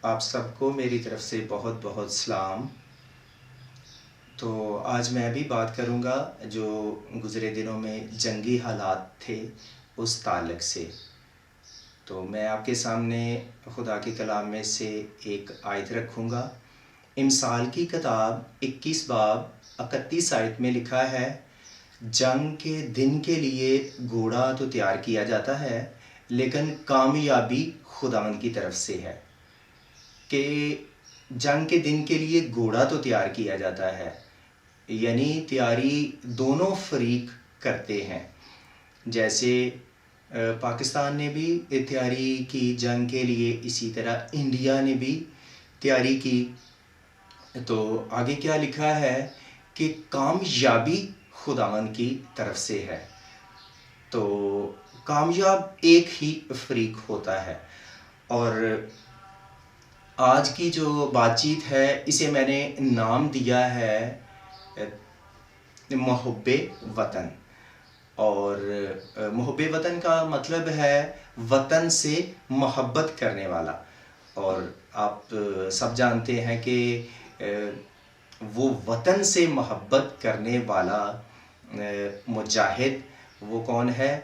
آپ سب کو میری طرف سے بہت بہت سلام۔ تو آج میں بھی بات کروں گا جو گزرے دنوں میں جنگی حالات تھے اس تعلق سے۔ تو میں آپ کے سامنے خدا کے کلام میں سے ایک آیت رکھوں گا۔ امثال کی کتاب 21 باب 31 آیت میں لکھا ہے، جنگ کے دن کے لیے گھوڑا تو تیار کیا جاتا ہے لیکن کامیابی خداوند کی طرف سے ہے۔ کہ جنگ کے دن کے لیے گھوڑا تو تیار کیا جاتا ہے، یعنی تیاری دونوں فریق کرتے ہیں۔ جیسے پاکستان نے بھی تیاری کی جنگ کے لیے، اسی طرح انڈیا نے بھی تیاری کی۔ تو آگے کیا لکھا ہے کہ کامیابی خداوند کی طرف سے ہے۔ تو کامیاب ایک ہی فریق ہوتا ہے۔ اور آج کی جو بات چیت ہے اسے میں نے نام دیا ہے محب وطن۔ اور محب وطن کا مطلب ہے وطن سے محبت کرنے والا۔ اور آپ سب جانتے ہیں کہ وہ وطن سے محبت کرنے والا مجاہد وہ کون ہے؟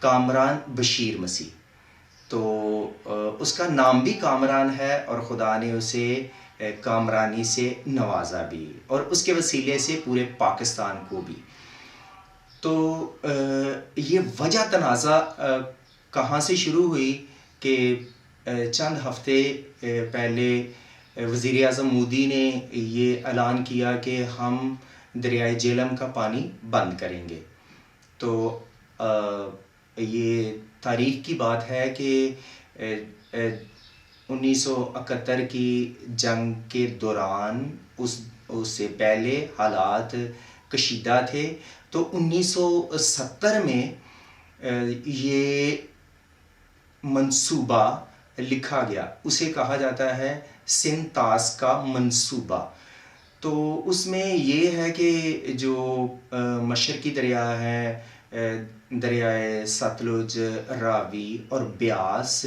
کامران بشیر مسیح۔ تو اس کا نام بھی کامران ہے اور خدا نے اسے کامرانی سے نوازا بھی، اور اس کے وسیلے سے پورے پاکستان کو بھی۔ تو یہ وجہ تنازع کہاں سے شروع ہوئی کہ چند ہفتے پہلے وزیر اعظم مودی نے یہ اعلان کیا کہ ہم دریائے جہلم کا پانی بند کریں گے۔ تو یہ تاریخ کی بات ہے کہ 1971 کی جنگ کے دوران اس سے پہلے حالات کشیدہ تھے۔ تو 1970 میں یہ منصوبہ لکھا گیا، اسے کہا جاتا ہے سنتاس کا منصوبہ۔ تو اس میں یہ ہے کہ جو مشرقی دریا ہیں، دریائے ستلج، راوی اور بیاس،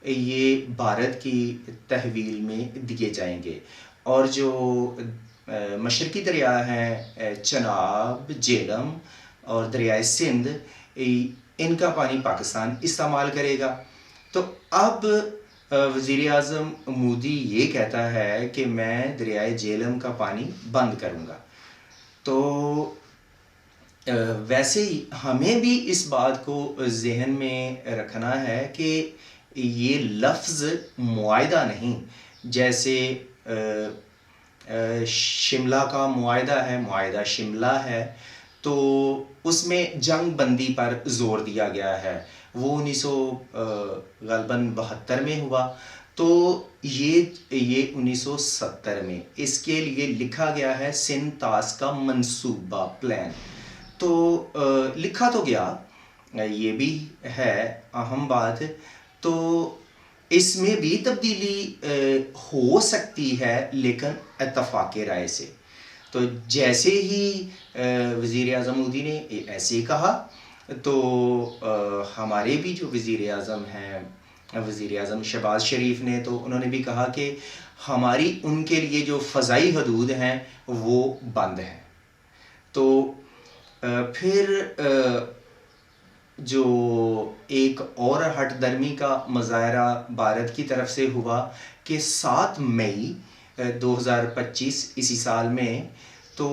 یہ بھارت کی تحویل میں دیے جائیں گے، اور جو مشرقی دریا ہیں چناب، جہلم اور دریائے سندھ، ان کا پانی پاکستان استعمال کرے گا۔ تو اب وزیر اعظم مودی یہ کہتا ہے کہ میں دریائے جہلم کا پانی بند کروں گا۔ تو ویسے ہی ہمیں بھی اس بات کو ذہن میں رکھنا ہے کہ یہ لفظ معاہدہ نہیں، جیسے شملہ کا معاہدہ ہے، معاہدہ شملہ ہے، تو اس میں جنگ بندی پر زور دیا گیا ہے، وہ 1972 میں ہوا۔ تو یہ 1970 میں اس کے لیے لکھا گیا ہے سنتاس کا منصوبہ، پلان۔ تو لکھا تو گیا، یہ بھی ہے اہم بات۔ تو اس میں بھی تبدیلی ہو سکتی ہے لیکن اتفاق رائے سے۔ تو جیسے ہی وزیر اعظم مودی نے ایسے کہا، تو ہمارے بھی جو وزیر اعظم ہیں، وزیر اعظم شہباز شریف نے، تو انہوں نے بھی کہا کہ ہماری ان کے لیے جو فضائی حدود ہیں وہ بند ہیں۔ تو پھر جو ایک اور ہٹ درمی کا مظاہرہ بھارت کی طرف سے ہوا کہ 7 مئی 2025 اسی سال میں، تو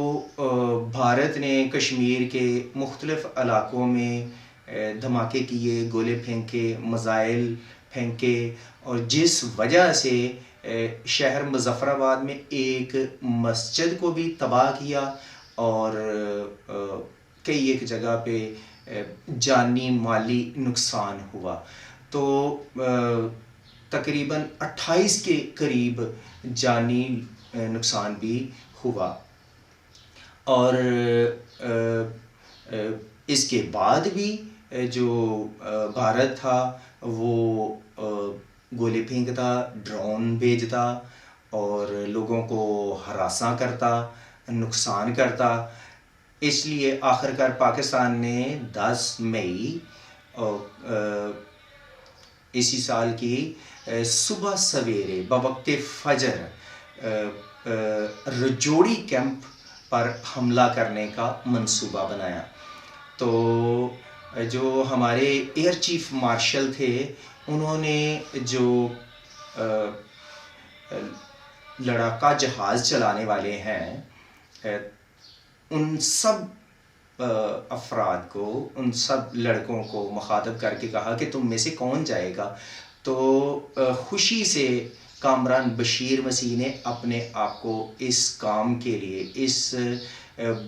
بھارت نے کشمیر کے مختلف علاقوں میں دھماکے کیے، گولے پھینکے، میزائل پھینکے، اور جس وجہ سے شہر مظفر آباد میں ایک مسجد کو بھی تباہ کیا، اور کئی ایک جگہ پہ جانی مالی نقصان ہوا۔ تو تقریباً 28 کے قریب جانی نقصان بھی ہوا۔ اور اس کے بعد بھی جو بھارت تھا وہ گولے پھینکتا، ڈرون بھیجتا اور لوگوں کو ہراساں کرتا، نقصان کرتا۔ اس لیے آخرکار پاکستان نے 10 مئی اسی سال کی صبح سویرے بوقت فجر رجوڑی کیمپ پر حملہ کرنے کا منصوبہ بنایا. تو جو ہمارے ایئر چیف مارشل تھے انہوں نے جو لڑاکا جہاز چلانے والے ہیں ان سب افراد کو، ان سب لڑکوں کو مخاطب کر کے کہا کہ تم میں سے کون جائے گا. تو خوشی سے کامران بشیر مسیح نے اپنے آپ کو اس کام کے لیے، اس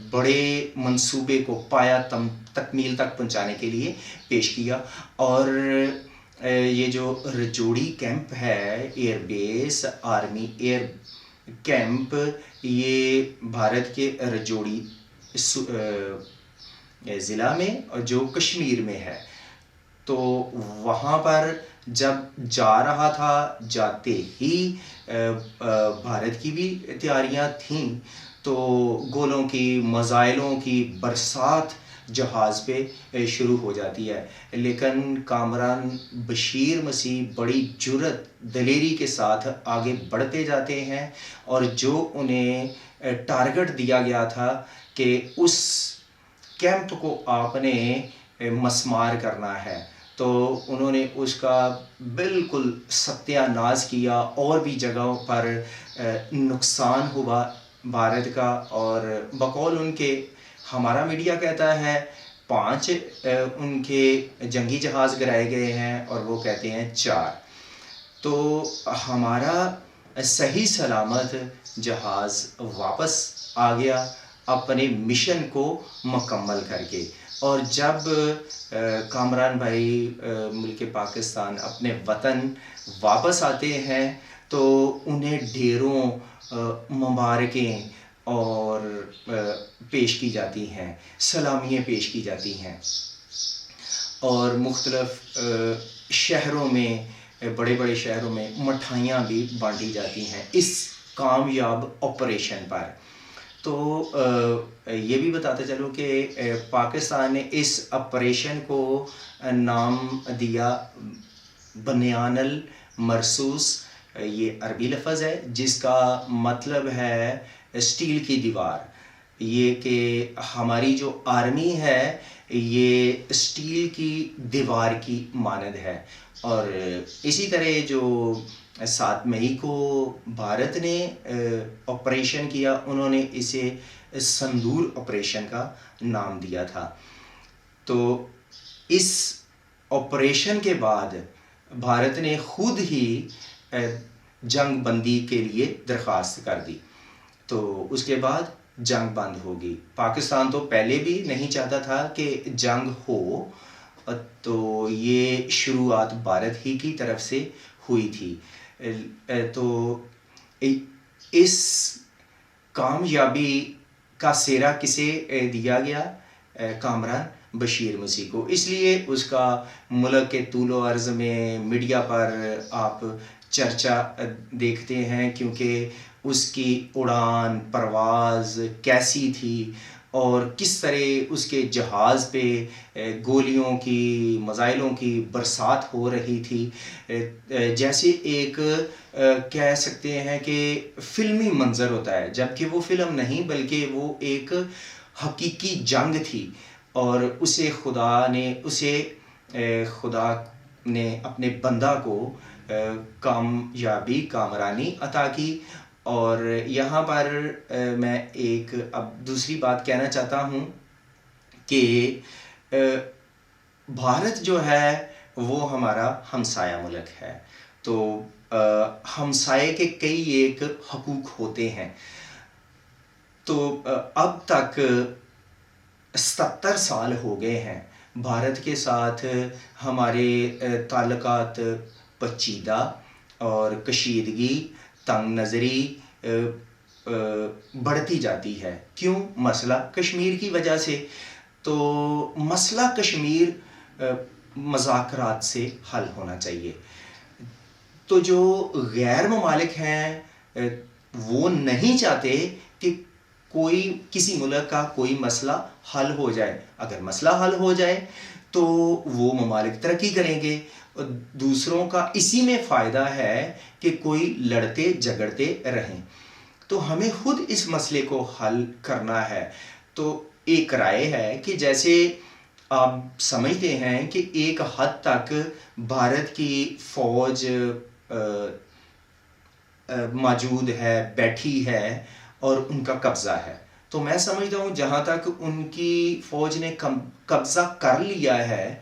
بڑے منصوبے کو پایا تکمیل تک پہنچانے کے لیے پیش کیا. اور یہ جو رجوڑی کیمپ ہے، air base army air camp, یہ بھارت کے رجوڑی ضلع میں جو کشمیر میں ہے. تو وہاں پر جب جا رہا تھا، جاتے ہی بھارت کی بھی تیاریاں تھیں، تو گولوں کی، میزائلوں کی برسات جہاز پہ شروع ہو جاتی ہے. لیکن کامران بشیر مسیح بڑی جرأت دلیری کے ساتھ آگے بڑھتے جاتے ہیں، اور جو انہیں ٹارگٹ دیا گیا تھا کہ اس کیمپ کو آپ نے مسمار کرنا ہے، تو انہوں نے اس کا بالکل ستیہ ناش کیا. اور بھی جگہوں پر نقصان ہوا بھارت کا، اور بقول ان کے، ہمارا میڈیا کہتا ہے 5 ان کے جنگی جہاز گرائے گئے ہیں، اور وہ کہتے ہیں 4. تو ہمارا صحیح سلامت جہاز واپس آ گیا اپنے مشن کو مکمل کر کے. اور جب کامران بھائی ملک پاکستان اپنے وطن واپس آتے ہیں تو انہیں ڈھیروں مبارکیں اور پیش کی جاتی ہیں، سلامیاں پیش کی جاتی ہیں، اور مختلف شہروں میں، بڑے بڑے شہروں میں مٹھائیاں بھی بانٹی جاتی ہیں اس کامیاب آپریشن پر. تو یہ بھی بتاتے چلو کہ پاکستان نے اس آپریشن کو نام دیا بنیان المرصوص. یہ عربی لفظ ہے جس کا مطلب ہے اسٹیل کی دیوار. یہ کہ ہماری جو آرمی ہے یہ اسٹیل کی دیوار کی مانند ہے. اور اسی طرح جو 7 مئی کو بھارت نے آپریشن کیا، انہوں نے اسے سندور آپریشن کا نام دیا تھا. تو اس آپریشن کے بعد بھارت نے خود ہی جنگ بندی کے لیے درخواست کر دی. تو اس کے بعد جنگ بند ہوگی. پاکستان تو پہلے بھی نہیں چاہتا تھا کہ جنگ ہو، تو یہ شروعات بھارت ہی کی طرف سے ہوئی تھی. تو اس کامیابی کا سہرا کسے دیا گیا؟ کامران بشیر مسیح کو. اس لیے اس کا ملک کے طول و عرض میں میڈیا پر آپ چرچا دیکھتے ہیں، کیونکہ اس کی اڑان پرواز کیسی تھی، اور کس طرح اس کے جہاز پہ گولیوں کی، میزائلوں کی برسات ہو رہی تھی. جیسے ایک کہہ سکتے ہیں کہ فلمی منظر ہوتا ہے، جبکہ وہ فلم نہیں بلکہ وہ ایک حقیقی جنگ تھی. اور خدا نے اپنے بندہ کو کامرانی عطا کی. اور یہاں پر میں ایک اب دوسری بات کہنا چاہتا ہوں کہ بھارت جو ہے وہ ہمارا ہمسایہ ملک ہے. تو ہمسائے کے کئی ایک حقوق ہوتے ہیں. تو اب تک 77 سال ہو گئے ہیں بھارت کے ساتھ ہمارے تعلقات پیچیدہ اور کشیدگی، تنگ نظری بڑھتی جاتی ہے. کیوں؟ مسئلہ کشمیر کی وجہ سے. تو مسئلہ کشمیر مذاکرات سے حل ہونا چاہیے. تو جو غیر ممالک ہیں وہ نہیں چاہتے کہ کوئی کسی ملک کا کوئی مسئلہ حل ہو جائے، اگر مسئلہ حل ہو جائے تو وہ ممالک ترقی کریں گے، اور دوسروں کا اسی میں فائدہ ہے کہ کوئی لڑتے جھگڑتے رہیں۔ تو ہمیں خود اس مسئلے کو حل کرنا ہے۔ تو ایک رائے ہے کہ جیسے آپ سمجھتے ہیں کہ ایک حد تک بھارت کی فوج موجود ہے، بیٹھی ہے اور ان کا قبضہ ہے، تو میں سمجھتا ہوں جہاں تک ان کی فوج نے قبضہ کر لیا ہے،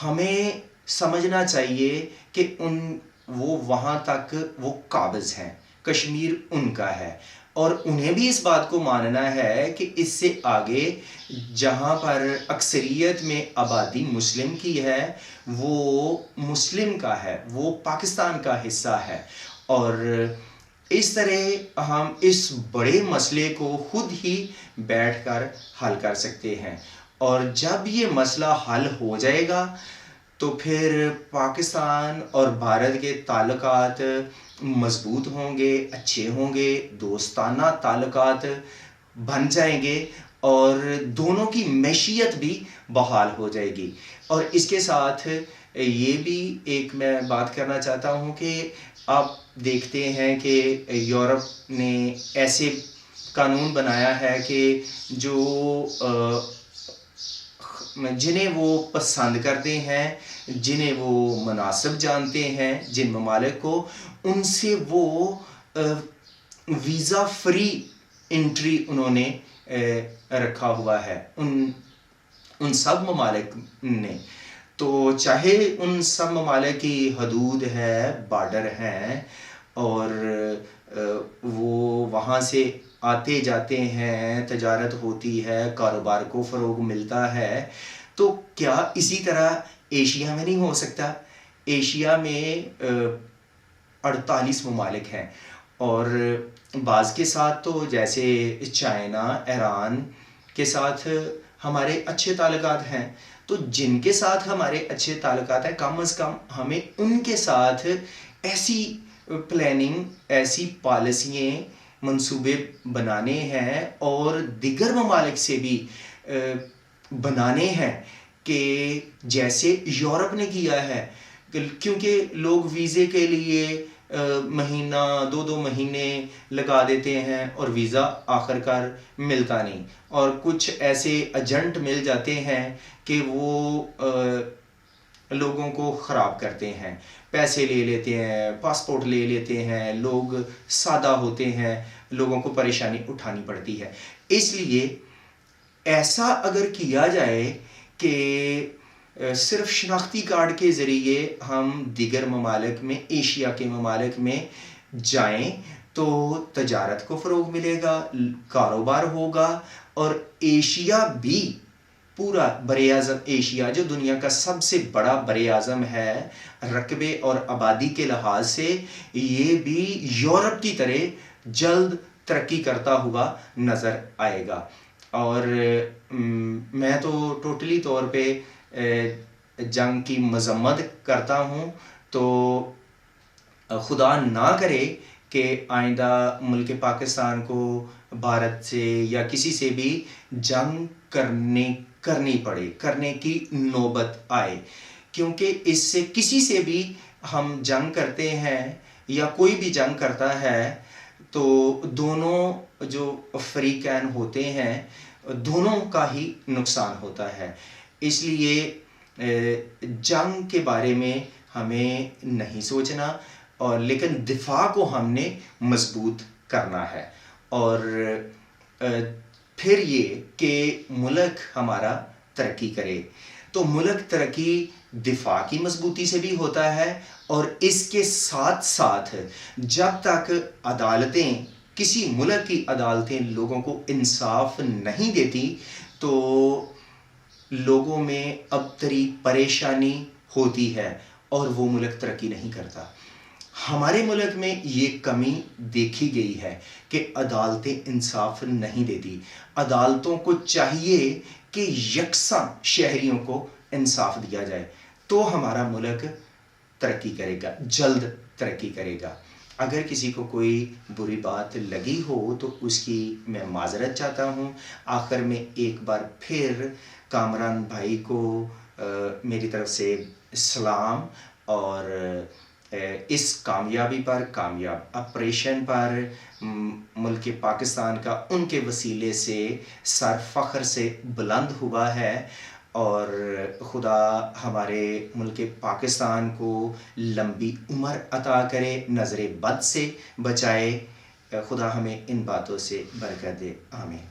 ہمیں سمجھنا چاہیے کہ وہ وہاں تک وہ قابض ہیں، کشمیر ان کا ہے، اور انہیں بھی اس بات کو ماننا ہے کہ اس سے آگے جہاں پر اکثریت میں آبادی مسلم کی ہے وہ مسلم کا ہے، وہ پاکستان کا حصہ ہے، اور اس طرح ہم اس بڑے مسئلے کو خود ہی بیٹھ کر حل کر سکتے ہیں، اور جب یہ مسئلہ حل ہو جائے گا تو پھر پاکستان اور بھارت کے تعلقات مضبوط ہوں گے، اچھے ہوں گے، دوستانہ تعلقات بن جائیں گے، اور دونوں کی معیشت بھی بحال ہو جائے گی۔ اور اس کے ساتھ یہ بھی ایک میں بات کرنا چاہتا ہوں کہ آپ دیکھتے ہیں کہ یورپ نے ایسے قانون بنایا ہے کہ جنہیں وہ پسند کرتے ہیں، جنہیں وہ مناسب جانتے ہیں، جن ممالک کو، ان سے وہ ویزا فری انٹری انہوں نے رکھا ہوا ہے، ان سب ممالک نے۔ تو چاہے ان سب ممالک کی حدود ہے، بارڈر ہیں، اور وہ وہاں سے آتے جاتے ہیں، تجارت ہوتی ہے، کاروبار کو فروغ ملتا ہے، تو کیا اسی طرح ایشیا میں نہیں ہو سکتا؟ ایشیا میں 48 ممالک ہیں، اور بعض کے ساتھ تو جیسے چائنا، ایران کے ساتھ ہمارے اچھے تعلقات ہیں، تو جن کے ساتھ ہمارے اچھے تعلقات ہیں کم از کم ہمیں ان کے ساتھ ایسی پلاننگ، ایسی پالیسیاں، منصوبے بنانے ہیں، اور دیگر ممالک سے بھی بنانے ہیں کہ جیسے یورپ نے کیا ہے، کیونکہ لوگ ویزے کے لیے مہینہ 2 مہینے لگا دیتے ہیں اور ویزا آخر کار ملتا نہیں، اور کچھ ایسے ایجنٹ مل جاتے ہیں کہ وہ لوگوں کو خراب کرتے ہیں، پیسے لے لیتے ہیں، پاسپورٹ لے لیتے ہیں، لوگ سادہ ہوتے ہیں، لوگوں کو پریشانی اٹھانی پڑتی ہے۔ اس لیے ایسا اگر کیا جائے کہ صرف شناختی کارڈ کے ذریعے ہم دیگر ممالک میں، ایشیا کے ممالک میں جائیں، تو تجارت کو فروغ ملے گا، کاروبار ہوگا، اور ایشیا بھی، پورا بر اعظم ایشیا جو دنیا کا سب سے بڑا بر اعظم ہے رقبے اور آبادی کے لحاظ سے، یہ بھی یورپ کی طرح جلد ترقی کرتا ہوا نظر آئے گا۔ اور میں تو ٹوٹلی طور پہ جنگ کی مذمت کرتا ہوں، تو خدا نہ کرے کہ آئندہ ملک پاکستان کو بھارت سے یا کسی سے بھی جنگ کرنی پڑے، کرنے کی نوبت آئے، کیونکہ اس سے کسی سے بھی ہم جنگ کرتے ہیں یا کوئی بھی جنگ کرتا ہے تو دونوں جو فریقین ہوتے ہیں دونوں کا ہی نقصان ہوتا ہے۔ اس لیے جنگ کے بارے میں ہمیں نہیں سوچنا، اور لیکن دفاع کو ہم نے مضبوط کرنا ہے، اور پھر یہ کہ ملک ہمارا ترقی کرے۔ تو ملک ترقی دفاع کی مضبوطی سے بھی ہوتا ہے، اور اس کے ساتھ ساتھ جب تک عدالتیں، کسی ملک کی عدالتیں لوگوں کو انصاف نہیں دیتی تو لوگوں میں ابتری پریشانی ہوتی ہے، اور وہ ملک ترقی نہیں کرتا۔ ہمارے ملک میں یہ کمی دیکھی گئی ہے کہ عدالتیں انصاف نہیں دیتی۔ عدالتوں کو چاہیے کہ یکساں شہریوں کو انصاف دیا جائے، تو ہمارا ملک ترقی کرے گا، جلد ترقی کرے گا۔ اگر کسی کو کوئی بری بات لگی ہو تو اس کی میں معذرت چاہتا ہوں۔ آخر میں ایک بار پھر کامران بھائی کو میری طرف سے سلام، اور اس کامیابی پر، کامیاب آپریشن پر ملک پاکستان کا ان کے وسیلے سے سر فخر سے بلند ہوا ہے، اور خدا ہمارے ملک پاکستان کو لمبی عمر عطا کرے، نظر بد سے بچائے، خدا ہمیں ان باتوں سے برکت دے، آمین۔